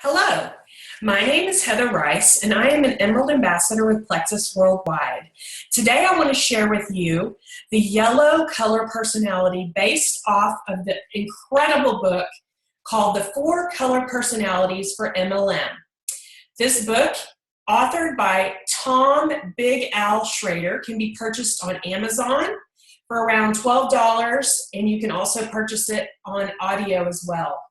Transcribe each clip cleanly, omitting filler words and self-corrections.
Hello, my name is Heather Rice, and I am an Emerald Ambassador with Plexus Worldwide. Today I want to share with you the yellow color personality based off of the incredible book called The 4 Color Personalities for MLM. This book, authored by Tom Big Al Schrader, can be purchased on Amazon for around $12, and you can also purchase it on audio as well.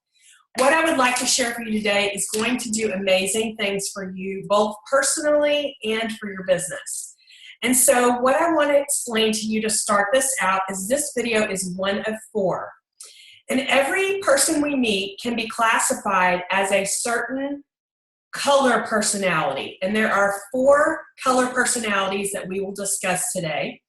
What I would like to share for you today is going to do amazing things for you, both personally and for your business. And so what I want to explain to you to start this out is this video is one of 4. And every person we meet can be classified as a certain color personality. And there are 4 color personalities that we will discuss today.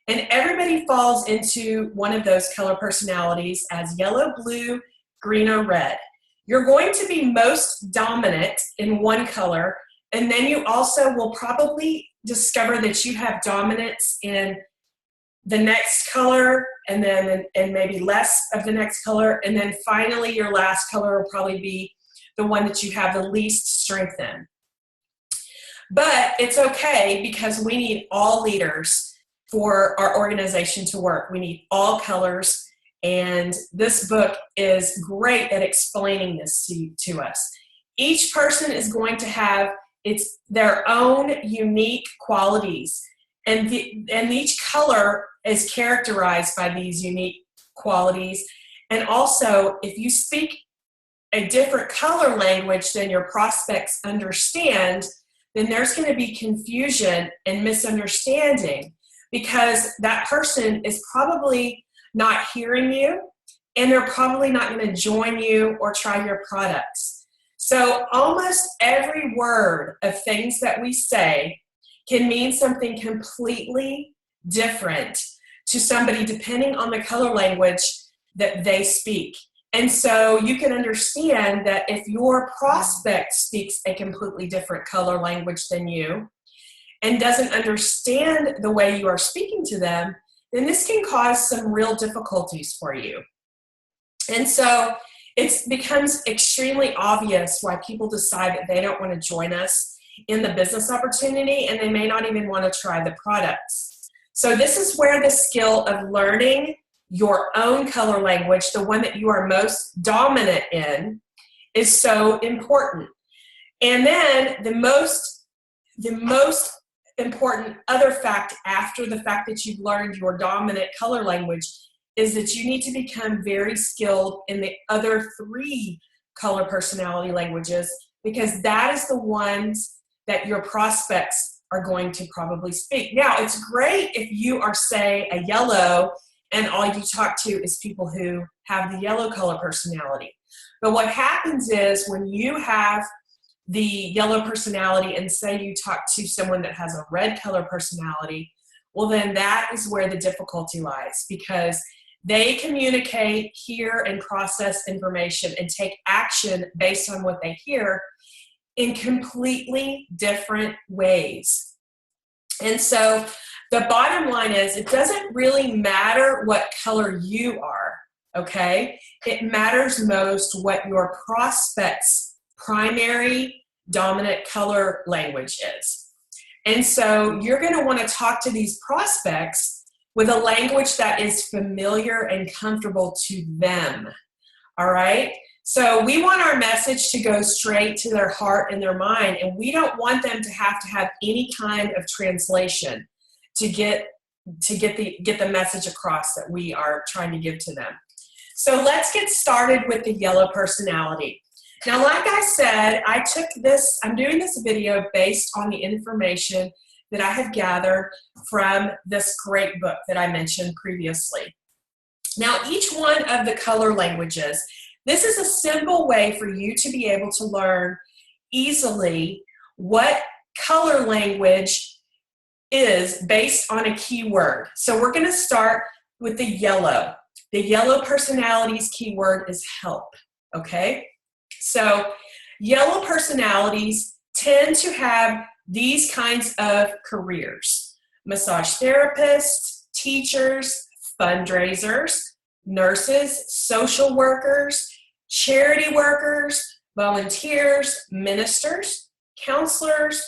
And everybody falls into one of those color personalities as yellow, blue, green, or red. You're going to be most dominant in one color, and then you also will probably discover that you have dominance in the next color, and maybe less of the next color, and then finally your last color will probably be the one that you have the least strength in. But it's okay, because we need all leaders for our organization to work. We need all colors. And this book is great at explaining this to us. Each person is going to have their own unique qualities, and each color is characterized by these unique qualities. And also, if you speak a different color language than your prospects understand, then there's going to be confusion and misunderstanding, because that person is probably not hearing you, and they're probably not going to join you or try your products. So almost every word of things that we say can mean something completely different to somebody depending on the color language that they speak. And so you can understand that if your prospect speaks a completely different color language than you and doesn't understand the way you are speaking to them, then this can cause some real difficulties for you. And so it becomes extremely obvious why people decide that they don't want to join us in the business opportunity, and they may not even want to try the products. So this is where the skill of learning your own color language, the one that you are most dominant in, is so important. And then the most important other fact after the fact that you've learned your dominant color language is that you need to become very skilled in the other 3 color personality languages, because that is the ones that your prospects are going to probably speak. Now, it's great if you are, say, a yellow, and all you talk to is people who have the yellow color personality. But what happens is when you have the yellow personality and say you talk to someone that has a red color personality, well, then that is where the difficulty lies, because they communicate, hear, and process information and take action based on what they hear in completely different ways. And so the bottom line is, it doesn't really matter what color you are, okay? It matters most what your prospects' primary dominant color language is. And so you're going to want to talk to these prospects with a language that is familiar and comfortable to them. All right? So we want our message to go straight to their heart and their mind, and we don't want them to have any kind of translation to get the message across that we are trying to give to them. So let's get started with the yellow personality. Now, like I said, I'm doing this video based on the information that I have gathered from this great book that I mentioned previously. Now, each one of the color languages, this is a simple way for you to be able to learn easily what color language is based on a keyword. So we're going to start with the yellow. The yellow personality's keyword is help, okay? So yellow personalities tend to have these kinds of careers: massage therapists, teachers, fundraisers, nurses, social workers, charity workers, volunteers, ministers, counselors,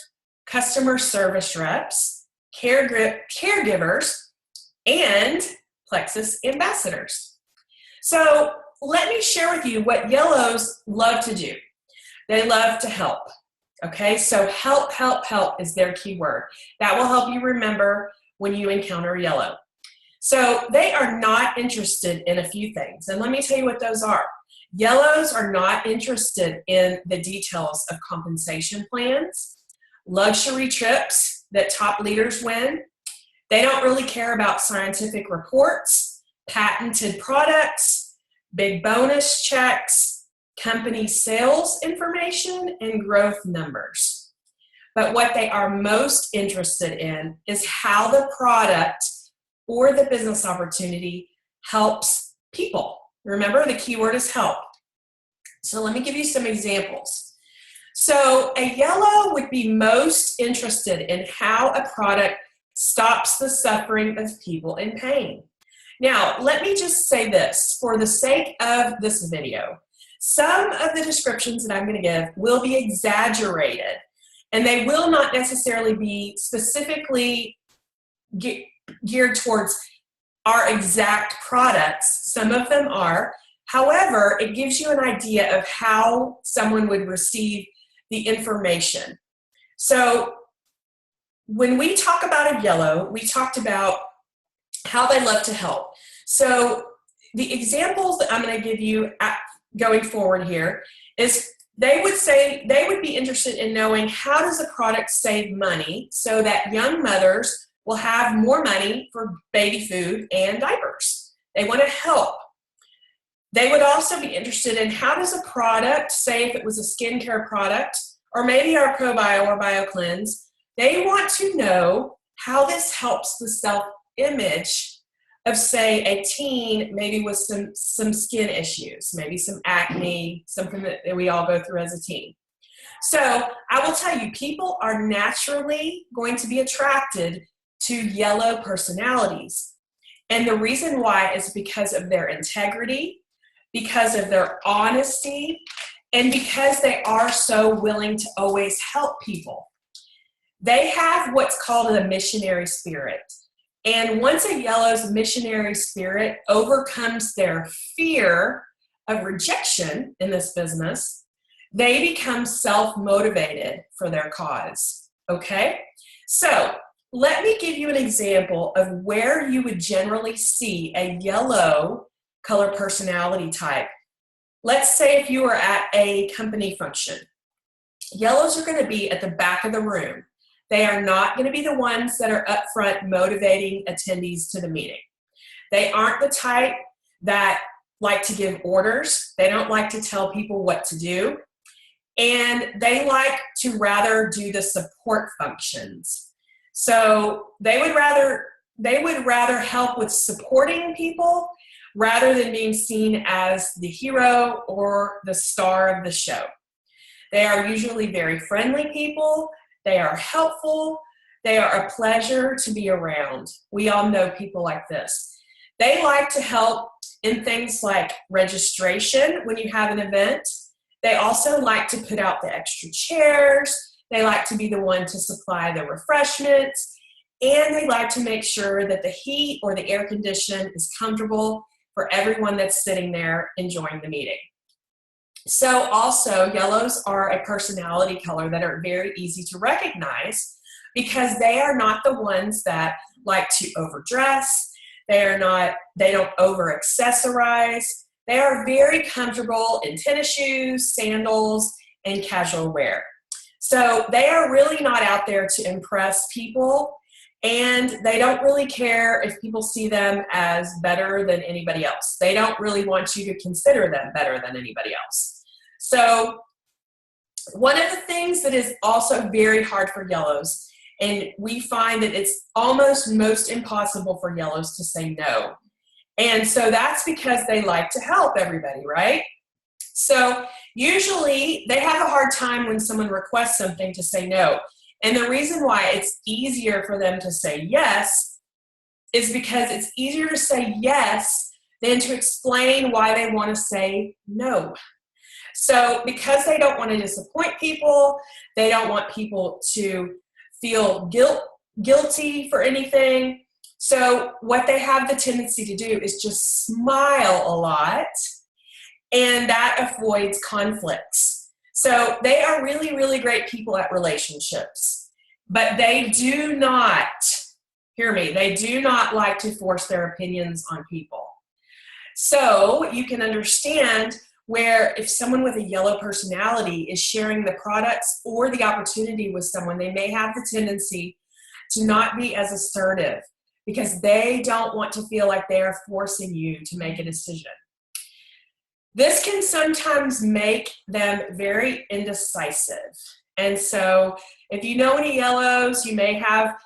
customer service reps, caregivers, and Plexus ambassadors. So let me share with you what yellows love to do. They love to help. Okay, so help, help, help is their key word. That will help you remember when you encounter yellow. So they are not interested in a few things, and let me tell you what those are. Yellows are not interested in the details of compensation plans, luxury trips that top leaders win. They don't really care about scientific reports, patented products, big bonus checks, company sales information, and growth numbers. But what they are most interested in is how the product or the business opportunity helps people. Remember, the key word is help. So let me give you some examples. So a yellow would be most interested in how a product stops the suffering of people in pain. Now, let me just say this, for the sake of this video, some of the descriptions that I'm going to give will be exaggerated, and they will not necessarily be specifically geared towards our exact products. Some of them are. However, it gives you an idea of how someone would receive the information. So when we talk about a yellow, we talked about how they love to help. So the examples that I'm going to give you going forward here is they would be interested in knowing how does a product save money so that young mothers will have more money for baby food and diapers. They want to help. They would also be interested in how does a product, say if it was a skincare product, or maybe our ProBio or BioCleanse, they want to know how this helps the self-image of, say, a teen maybe with some skin issues, maybe some acne, something that we all go through as a teen. So I will tell you, people are naturally going to be attracted to yellow personalities. And the reason why is because of their integrity, because of their honesty, and because they are so willing to always help people. They have what's called a missionary spirit. And once a yellow's missionary spirit overcomes their fear of rejection in this business, they become self-motivated for their cause, okay? So let me give you an example of where you would generally see a yellow color personality type. Let's say if you are at a company function. Yellows are going to be at the back of the room. They are not going to be the ones that are up front motivating attendees to the meeting. They aren't the type that like to give orders. They don't like to tell people what to do. And they like to rather do the support functions. So they would rather help with supporting people rather than being seen as the hero or the star of the show. They are usually very friendly people. They are helpful. They are a pleasure to be around. We all know people like this. They like to help in things like registration when you have an event. They also like to put out the extra chairs. They like to be the one to supply the refreshments. And they like to make sure that the heat or the air condition is comfortable for everyone that's sitting there enjoying the meeting. So also, yellows are a personality color that are very easy to recognize because they are not the ones that like to overdress. They don't over accessorize. They are very comfortable in tennis shoes, sandals, and casual wear. So they are really not out there to impress people, and they don't really care if people see them as better than anybody else. They don't really want you to consider them better than anybody else. So one of the things that is also very hard for yellows, and we find that it's almost most impossible for yellows to say no. And so that's because they like to help everybody, right? So usually they have a hard time when someone requests something to say no. And the reason why it's easier for them to say yes is because it's easier to say yes than to explain why they want to say no. So because they don't want to disappoint people, they don't want people to feel guilty for anything. So what they have the tendency to do is just smile a lot, and that avoids conflicts. So they are really, really great people at relationships, but they do not, hear me, they do not like to force their opinions on people. So you can understand where if someone with a yellow personality is sharing the products or the opportunity with someone, they may have the tendency to not be as assertive because they don't want to feel like they are forcing you to make a decision. This can sometimes make them very indecisive. And so if you know any yellows, you may have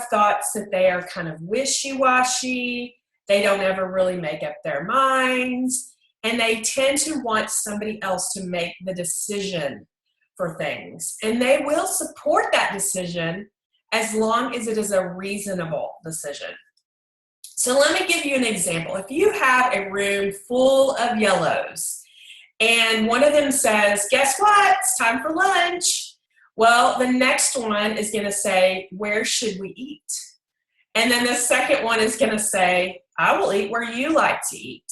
thoughts that they are kind of wishy-washy, they don't ever really make up their minds, and they tend to want somebody else to make the decision for things. And they will support that decision as long as it is a reasonable decision. So let me give you an example. If you have a room full of yellows and one of them says, guess what, it's time for lunch. Well, the next one is going to say, where should we eat? And then the second one is going to say, I will eat where you like to eat.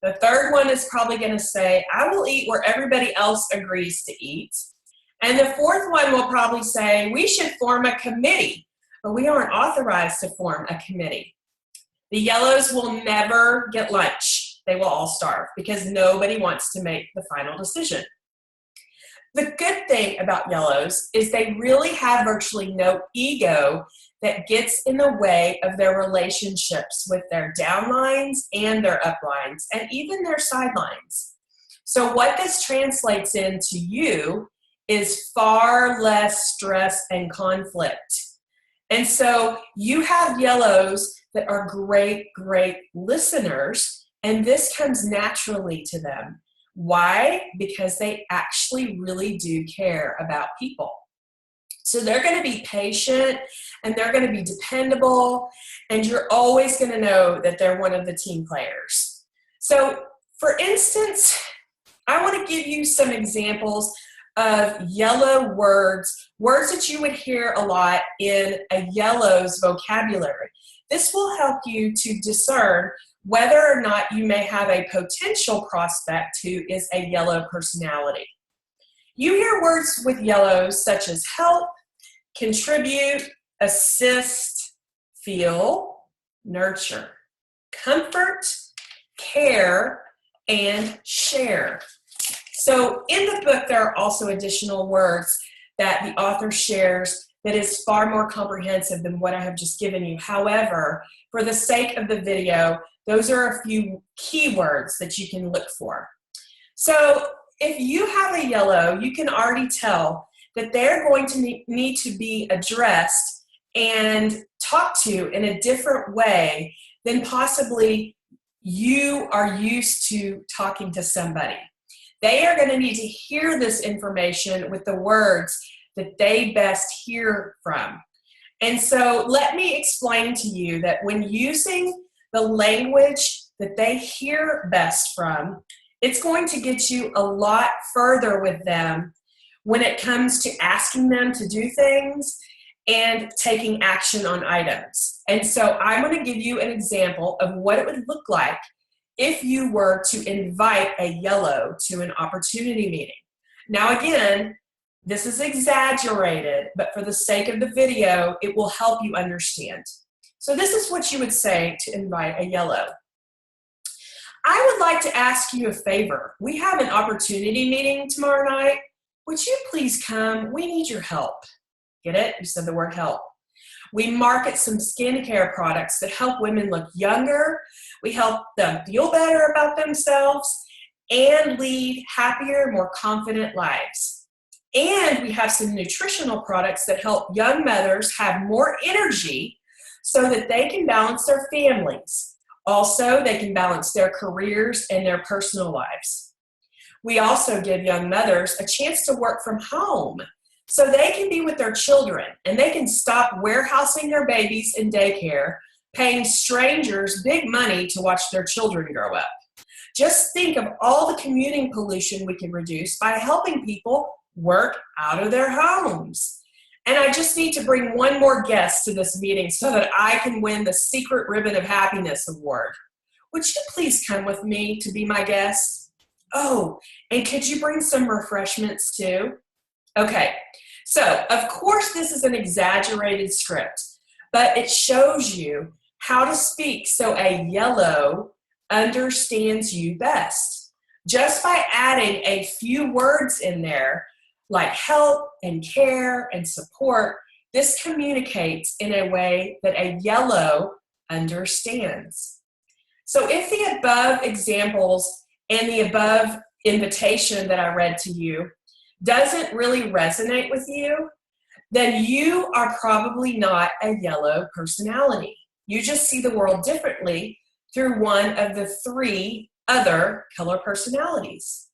The third one is probably going to say, I will eat where everybody else agrees to eat. And the fourth one will probably say, we should form a committee, but we aren't authorized to form a committee. The yellows will never get lunch. They will all starve because nobody wants to make the final decision. The good thing about yellows is they really have virtually no ego that gets in the way of their relationships with their downlines and their uplines and even their sidelines. So what this translates into you is far less stress and conflict. And so you have yellows that are great, great listeners, and this comes naturally to them. Why? Because they actually really do care about people. So they're going to be patient, and they're going to be dependable, and you're always going to know that they're one of the team players. So for instance, I want to give you some examples of yellow words that you would hear a lot in a yellow's vocabulary. This will help you to discern whether or not you may have a potential prospect who is a yellow personality. You hear words with yellows such as help, contribute, assist, feel, nurture, comfort, care, and share. So in the book, there are also additional words that the author shares that is far more comprehensive than what I have just given you. However, for the sake of the video, those are a few keywords that you can look for. So if you have a yellow, you can already tell that they're going to need to be addressed and talked to in a different way than possibly you are used to talking to somebody. They are going to need to hear this information with the words that they best hear from. And so let me explain to you that when using the language that they hear best from, it's going to get you a lot further with them when it comes to asking them to do things and taking action on items. And so I'm going to give you an example of what it would look like if you were to invite a yellow to an opportunity meeting. Now again, this is exaggerated, but for the sake of the video, it will help you understand. So this is what you would say to invite a yellow. I would like to ask you a favor. We have an opportunity meeting tomorrow night. Would you please come? We need your help. Get it? You said the word help. We market some skincare products that help women look younger. We help them feel better about themselves and lead happier, more confident lives. And we have some nutritional products that help young mothers have more energy so that they can balance their families. Also, they can balance their careers and their personal lives. We also give young mothers a chance to work from home so they can be with their children and they can stop warehousing their babies in daycare, paying strangers big money to watch their children grow up. Just think of all the commuting pollution we can reduce by helping people work out of their homes. And I just need to bring one more guest to this meeting so that I can win the Secret Ribbon of Happiness Award. Would you please come with me to be my guest? Oh, and could you bring some refreshments too? Okay, so of course this is an exaggerated script, but it shows you how to speak so a yellow understands you best. Just by adding a few words in there, like help and care and support, this communicates in a way that a yellow understands. So if the above examples and the above invitation that I read to you doesn't really resonate with you, then you are probably not a yellow personality. You just see the world differently through one of the three other color personalities.